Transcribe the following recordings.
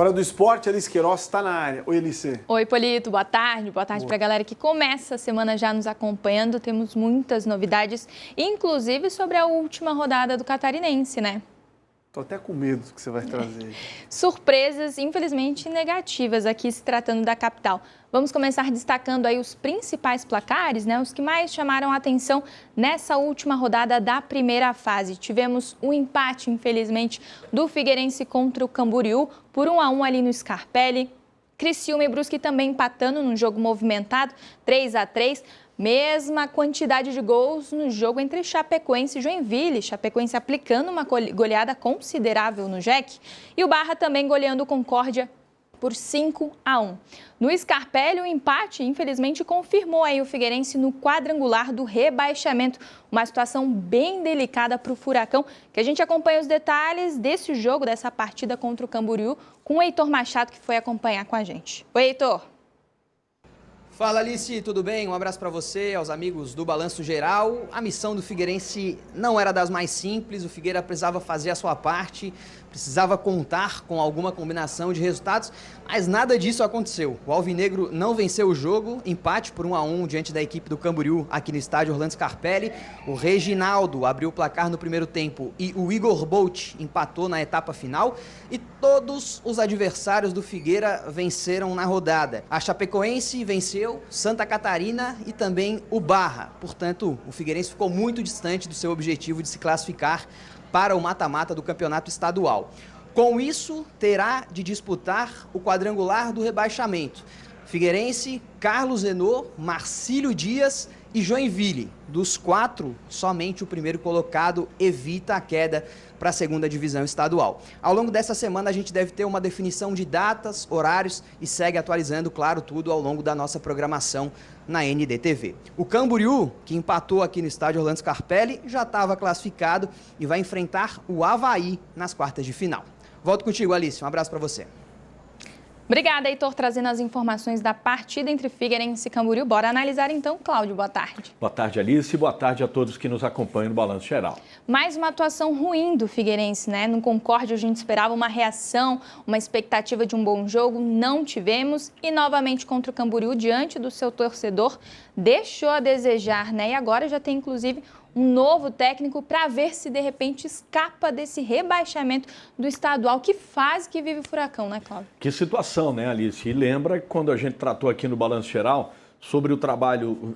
Hora do esporte, Alice Queiroz está na área. Oi, Alice. Oi, Polito. Boa tarde. Boa tarde para a galera que começa a semana já nos acompanhando. Temos muitas novidades, inclusive sobre a última rodada do Catarinense, né? Tô até com medo do que você vai trazer. Surpresas, infelizmente, negativas aqui se tratando da capital. Vamos começar destacando aí os principais placares, né? Os que mais chamaram a atenção nessa última rodada da primeira fase. Tivemos um empate, infelizmente, do Figueirense contra o Camboriú por 1-1 ali no Scarpelli. Criciúma e Brusque também empatando num jogo movimentado, 3-3. Mesma quantidade de gols no jogo entre Chapecoense e Joinville. Chapecoense aplicando uma goleada considerável no Jack. E o Barra também goleando o Concórdia por 5-1. No Scarpelli, o empate, infelizmente, confirmou aí o Figueirense no quadrangular do rebaixamento. Uma situação bem delicada para o Furacão, que a gente acompanha os detalhes desse jogo, dessa partida contra o Camboriú, com o Heitor Machado, que foi acompanhar com a gente. Oi, Heitor. Fala, Alice, tudo bem? Um abraço para você, aos amigos do Balanço Geral. A missão do Figueirense não era das mais simples, o Figueira precisava fazer a sua parte, precisava contar com alguma combinação de resultados, mas nada disso aconteceu. O Alvinegro não venceu o jogo, empate por 1-1 diante da equipe do Camboriú aqui no estádio Orlando Scarpelli. O Reginaldo abriu o placar no primeiro tempo e o Igor Bolt empatou na etapa final. E todos os adversários do Figueira venceram na rodada. A Chapecoense venceu, Santa Catarina e também o Barra. Portanto, o Figueirense ficou muito distante do seu objetivo de se classificar para o mata-mata do campeonato estadual. Com isso, terá de disputar o quadrangular do rebaixamento. Figueirense, Carlos Renault, Marcílio Dias e Joinville. Dos 4, somente o primeiro colocado evita a queda para a segunda divisão estadual. Ao longo dessa semana a gente deve ter uma definição de datas, horários e segue atualizando, claro, tudo ao longo da nossa programação na NDTV. O Camboriú, que empatou aqui no estádio Orlando Scarpelli, já estava classificado e vai enfrentar o Avaí nas quartas de final. Volto contigo, Alice. Um abraço para você. Obrigada, Heitor, trazendo as informações da partida entre Figueirense e Camboriú. Bora analisar então, Cláudio. Boa tarde. Boa tarde, Alice. Boa tarde a todos que nos acompanham no Balanço Geral. Mais uma atuação ruim do Figueirense, né? No Concórdia a gente esperava uma reação, uma expectativa de um bom jogo, não tivemos. E novamente contra o Camboriú, diante do seu torcedor, deixou a desejar, né? E agora já tem, inclusive, um novo técnico para ver se de repente escapa desse rebaixamento do estadual. Que fase que vive o Furacão, né, Cláudio? Que situação, né, Alice? E lembra quando a gente tratou aqui no Balanço Geral sobre o trabalho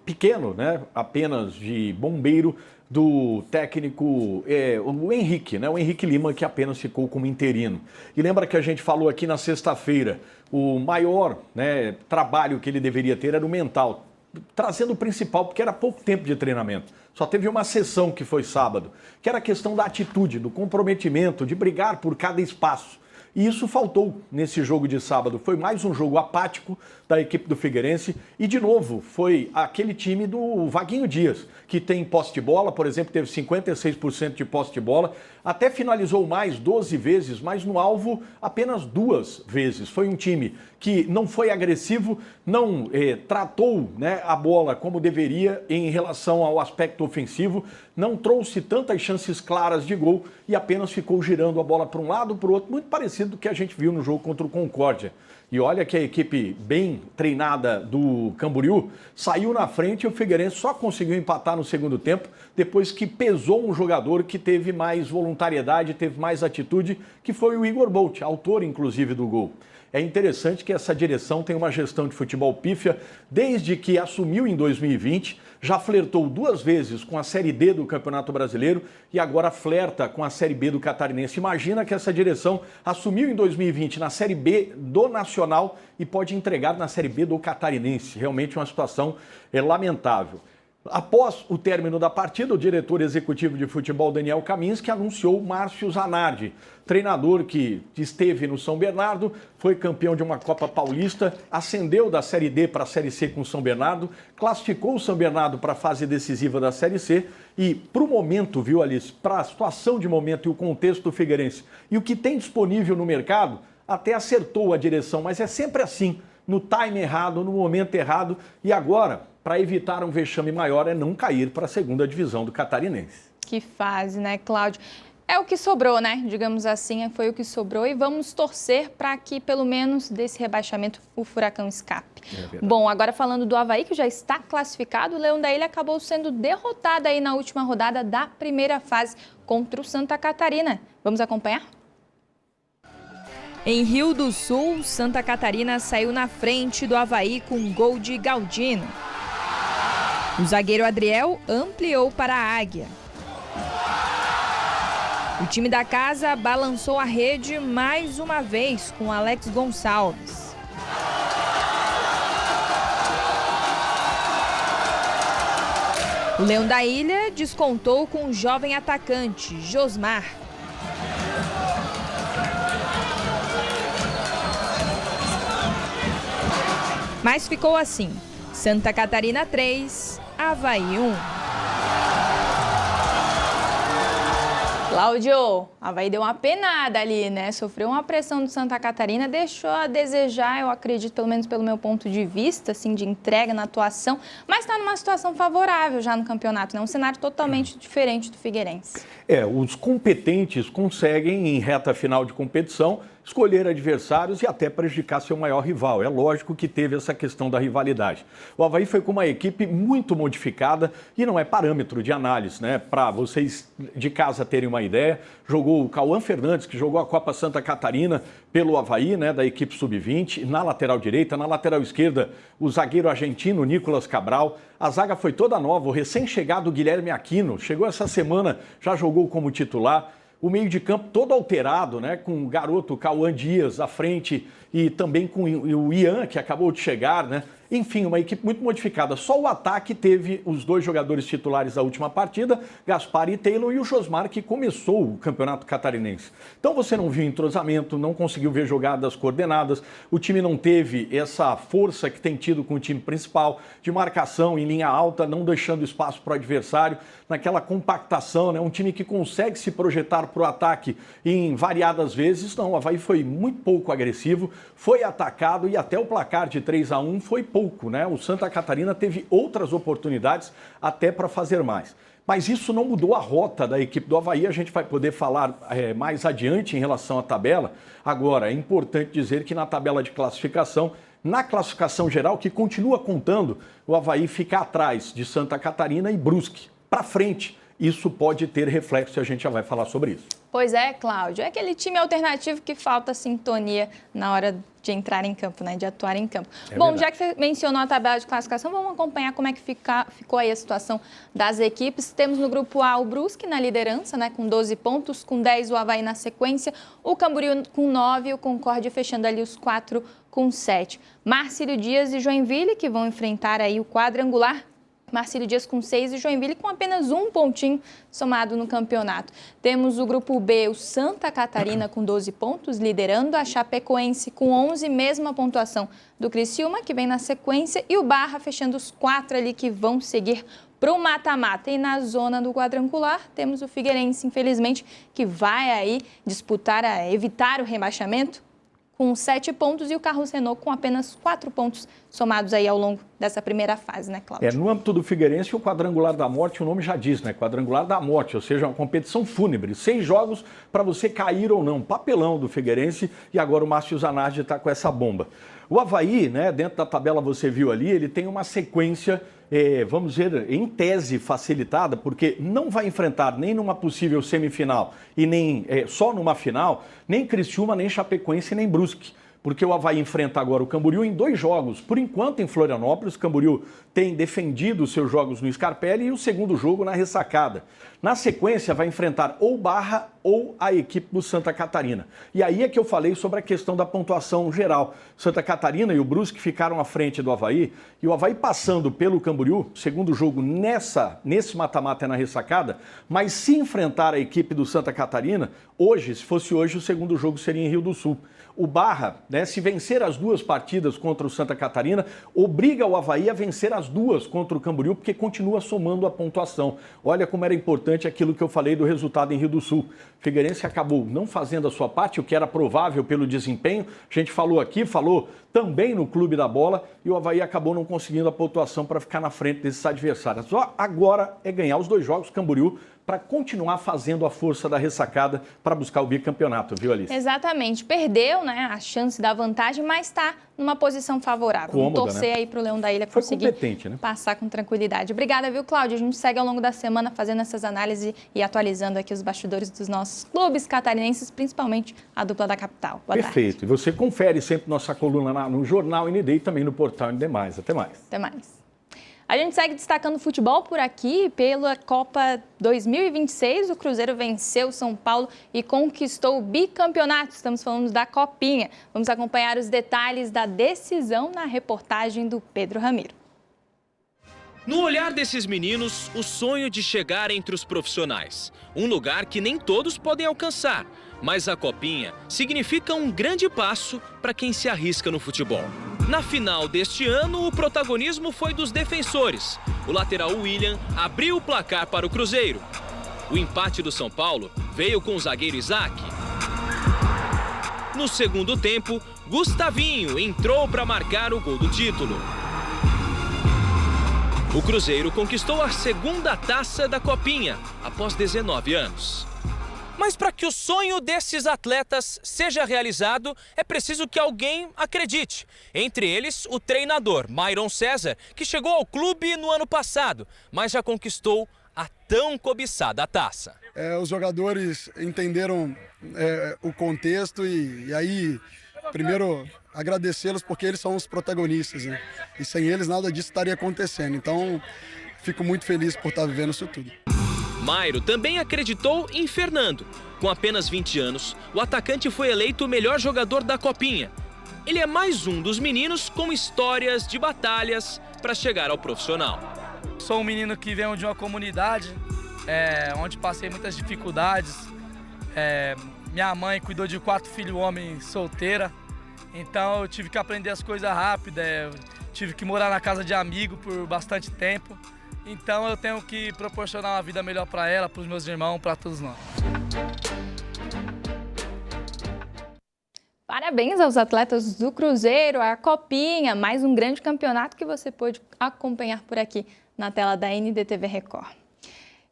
pequeno, né, apenas de bombeiro do técnico, o Henrique, né, o Henrique Lima, que apenas ficou como interino. E lembra que a gente falou aqui na sexta-feira, o maior, né, trabalho que ele deveria ter era o mental, trazendo o principal, porque era pouco tempo de treinamento. Só teve uma sessão que foi sábado, que era a questão da atitude, do comprometimento, de brigar por cada espaço. E isso faltou nesse jogo de sábado. Foi mais um jogo apático da equipe do Figueirense e, de novo, foi aquele time do Vaguinho Dias, que tem posse de bola, por exemplo, teve 56% de posse de bola, até finalizou mais 12 vezes, mas no alvo apenas 2 vezes. Foi um time que não foi agressivo, não tratou, né, a bola como deveria em relação ao aspecto ofensivo, não trouxe tantas chances claras de gol e apenas ficou girando a bola para um lado, para o outro, muito parecido do que a gente viu no jogo contra o Concórdia. E olha que a equipe bem treinada do Camboriú saiu na frente e o Figueirense só conseguiu empatar no segundo tempo depois que pesou um jogador que teve mais voluntariedade, teve mais atitude, que foi o Igor Bolt, autor inclusive do gol. É interessante que essa direção tem uma gestão de futebol pífia desde que assumiu em 2020, já flertou 2 vezes com a Série D do Campeonato Brasileiro e agora flerta com a Série B do Catarinense. Imagina que essa direção assumiu em 2020 na Série B do Nacional e pode entregar na Série B do Catarinense. Realmente uma situação lamentável. Após o término da partida, o diretor executivo de futebol, Daniel Kaminski, anunciou Márcio Zanardi, treinador que esteve no São Bernardo, foi campeão de uma Copa Paulista, ascendeu da Série D para a Série C com o São Bernardo, classificou o São Bernardo para a fase decisiva da Série C e, para o momento, viu, Alice, para a situação de momento e o contexto do Figueirense e o que tem disponível no mercado, até acertou a direção, mas é sempre assim, no time errado, no momento errado e agora, para evitar um vexame maior, é não cair para a segunda divisão do Catarinense. Que fase, né, Cláudio? É o que sobrou, né? Digamos assim, foi o que sobrou e vamos torcer para que, pelo menos, desse rebaixamento, o Furacão escape. Bom, agora falando do Avaí, que já está classificado, o Leão da Ilha acabou sendo derrotado aí na última rodada da primeira fase contra o Santa Catarina. Vamos acompanhar? Em Rio do Sul, Santa Catarina saiu na frente do Avaí com um gol de Galdino. O zagueiro Adriel ampliou para a Águia. O time da casa balançou a rede mais uma vez com Alex Gonçalves. O Leão da Ilha descontou com o jovem atacante, Josmar. Mas ficou assim, Santa Catarina 3, Avaí 1. Cláudio, Avaí deu uma penada ali, né? Sofreu uma pressão do Santa Catarina, deixou a desejar, eu acredito, pelo menos pelo meu ponto de vista, assim, de entrega na atuação, mas está numa situação favorável já no campeonato, né? Um cenário totalmente diferente do Figueirense. Os competentes conseguem, em reta final de competição, escolher adversários e até prejudicar seu maior rival. É lógico que teve essa questão da rivalidade. O Avaí foi com uma equipe muito modificada e não é parâmetro de análise, né? Para vocês de casa terem uma ideia, jogou o Cauã Fernandes, que jogou a Copa Santa Catarina pelo Avaí, né, da equipe sub-20, na lateral direita, na lateral esquerda, o zagueiro argentino Nicolas Cabral. A zaga foi toda nova, o recém-chegado Guilherme Aquino, chegou essa semana, já jogou como titular. O meio de campo todo alterado, né, com o garoto Cauã Dias à frente e também com o Ian, que acabou de chegar, né? Enfim, uma equipe muito modificada. Só o ataque teve os dois jogadores titulares da última partida, Gaspar e Taylor, e o Josmar, que começou o campeonato catarinense. Então você não viu entrosamento, não conseguiu ver jogadas coordenadas, o time não teve essa força que tem tido com o time principal, de marcação em linha alta, não deixando espaço para o adversário, naquela compactação, né? Um time que consegue se projetar para o ataque em variadas vezes. Não, o Avaí foi muito pouco agressivo, foi atacado e até o placar de 3-1 foi pouco, né? O Santa Catarina teve outras oportunidades até para fazer mais. Mas isso não mudou a rota da equipe do Avaí, a gente vai poder falar mais adiante em relação à tabela. Agora, é importante dizer que na tabela de classificação, na classificação geral, que continua contando, o Avaí fica atrás de Santa Catarina e Brusque. Para frente, isso pode ter reflexo e a gente já vai falar sobre isso. Pois é, Cláudio, é aquele time alternativo que falta sintonia na hora de entrar em campo, né, de atuar em campo. Bom, já que você mencionou a tabela de classificação, vamos acompanhar como é que ficou aí a situação das equipes. Temos no grupo A o Brusque na liderança, né, com 12 pontos, com 10 o Avaí na sequência, o Camboriú com 9 e o Concórdia fechando ali os 4 com 7. Marcílio Dias e Joinville que vão enfrentar aí o quadrangular. Marcílio Dias com 6 e Joinville com apenas um pontinho somado no campeonato. Temos o grupo B, o Santa Catarina com 12 pontos, liderando, a Chapecoense com 11, mesma pontuação do Criciúma, que vem na sequência, e o Barra fechando os 4 ali que vão seguir para o mata-mata. E na zona do quadrangular, temos o Figueirense, infelizmente, que vai aí disputar, evitar o rebaixamento, com 7 pontos, e o Carlos Renault com apenas 4 pontos somados aí ao longo dessa primeira fase, né, Cláudio? No âmbito do Figueirense, o quadrangular da morte, o nome já diz, né? Quadrangular da morte, ou seja, uma competição fúnebre. 6 jogos para você cair ou não. Papelão do Figueirense, e agora o Márcio Zanardi está com essa bomba. O Avaí, né, dentro da tabela você viu ali, ele tem uma sequência, vamos dizer, em tese facilitada, porque não vai enfrentar nem numa possível semifinal e nem só numa final, nem Criciúma, nem Chapecoense, nem Brusque. Porque o Avaí enfrenta agora o Camboriú em 2 jogos. Por enquanto, em Florianópolis, o Camboriú tem defendido os seus jogos no Scarpelli e o segundo jogo na ressacada. Na sequência, vai enfrentar ou Barra ou a equipe do Santa Catarina. E aí é que eu falei sobre a questão da pontuação geral. Santa Catarina e o Brusque ficaram à frente do Avaí, e o Avaí passando pelo Camboriú, segundo jogo nesse mata-mata na ressacada, mas se enfrentar a equipe do Santa Catarina, hoje, se fosse hoje, o segundo jogo seria em Rio do Sul. O Barra, né, se vencer as 2 partidas contra o Santa Catarina, obriga o Avaí a vencer as 2 contra o Camboriú, porque continua somando a pontuação. Olha como era importante aquilo que eu falei do resultado em Rio do Sul. Figueirense acabou não fazendo a sua parte, o que era provável pelo desempenho. A gente falou aqui, falou também no Clube da Bola, e o Avaí acabou não conseguindo a pontuação para ficar na frente desses adversários. Só agora é ganhar os 2 jogos. Camboriú para continuar fazendo a força da ressacada para buscar o bicampeonato, viu, Alice? Exatamente. Perdeu, né, a chance da vantagem, mas está numa posição favorável. Cômoda, Vamos torcer, né? aí para o Leão da Ilha Foi conseguir competente, né? passar com tranquilidade. Obrigada, viu, Cláudia? A gente segue ao longo da semana fazendo essas análises e atualizando aqui os bastidores dos nossos clubes catarinenses, principalmente a dupla da capital. Boa Perfeito. tarde. E você confere sempre nossa coluna no Jornal ND e também no portal ND+. Até mais. Até mais. A gente segue destacando futebol por aqui. Pela Copa 2026, o Cruzeiro venceu o São Paulo e conquistou o bicampeonato. Estamos falando da Copinha. Vamos acompanhar os detalhes da decisão na reportagem do Pedro Ramiro. No olhar desses meninos, o sonho de chegar entre os profissionais. Um lugar que nem todos podem alcançar, mas a Copinha significa um grande passo para quem se arrisca no futebol. Na final deste ano, o protagonismo foi dos defensores. O lateral William abriu o placar para o Cruzeiro. O empate do São Paulo veio com o zagueiro Isaac. No segundo tempo, Gustavinho entrou para marcar o gol do título. O Cruzeiro conquistou a segunda taça da Copinha, após 19 anos. Mas para que o sonho desses atletas seja realizado, é preciso que alguém acredite. Entre eles, o treinador Myron César, que chegou ao clube no ano passado, mas já conquistou a tão cobiçada taça. Os jogadores entenderam o contexto e aí, primeiro, agradecê-los porque eles são os protagonistas, né? E sem eles nada disso estaria acontecendo. Então, fico muito feliz por estar vivendo isso tudo. Mairo também acreditou em Fernando. Com apenas 20 anos, o atacante foi eleito o melhor jogador da Copinha. Ele é mais um dos meninos com histórias de batalhas para chegar ao profissional. Sou um menino que veio de uma comunidade onde passei muitas dificuldades. Minha mãe cuidou de 4 filhos homens solteira, então eu tive que aprender as coisas rápido, tive que morar na casa de amigo por bastante tempo. Então eu tenho que proporcionar uma vida melhor para ela, para os meus irmãos, para todos nós. Parabéns aos atletas do Cruzeiro, a Copinha, mais um grande campeonato que você pôde acompanhar por aqui na tela da NDTV Record.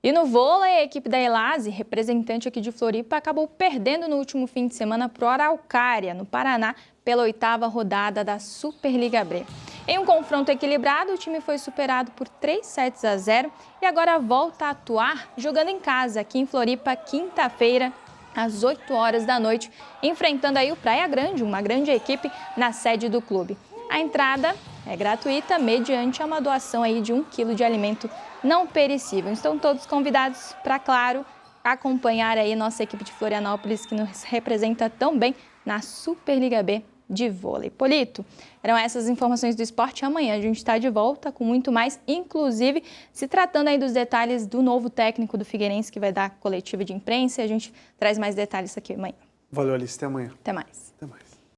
E no vôlei, a equipe da Elase, representante aqui de Floripa, acabou perdendo no último fim de semana para o Araucária, no Paraná, pela 8ª rodada da Superliga B. Em um confronto equilibrado, o time foi superado por 3-0 e agora volta a atuar jogando em casa, aqui em Floripa, quinta-feira, às 8 horas da noite, enfrentando aí o Praia Grande, uma grande equipe na sede do clube. A entrada é gratuita, mediante uma doação aí de 1 quilo de alimento não perecível. Estão todos convidados para, claro, acompanhar aí nossa equipe de Florianópolis, que nos representa tão bem na Superliga B de vôlei. Polito, eram essas informações do esporte. Amanhã a gente está de volta com muito mais, inclusive se tratando aí dos detalhes do novo técnico do Figueirense, que vai dar coletiva de imprensa, e a gente traz mais detalhes aqui amanhã. Valeu, Alice. Até amanhã. Até mais. Até mais.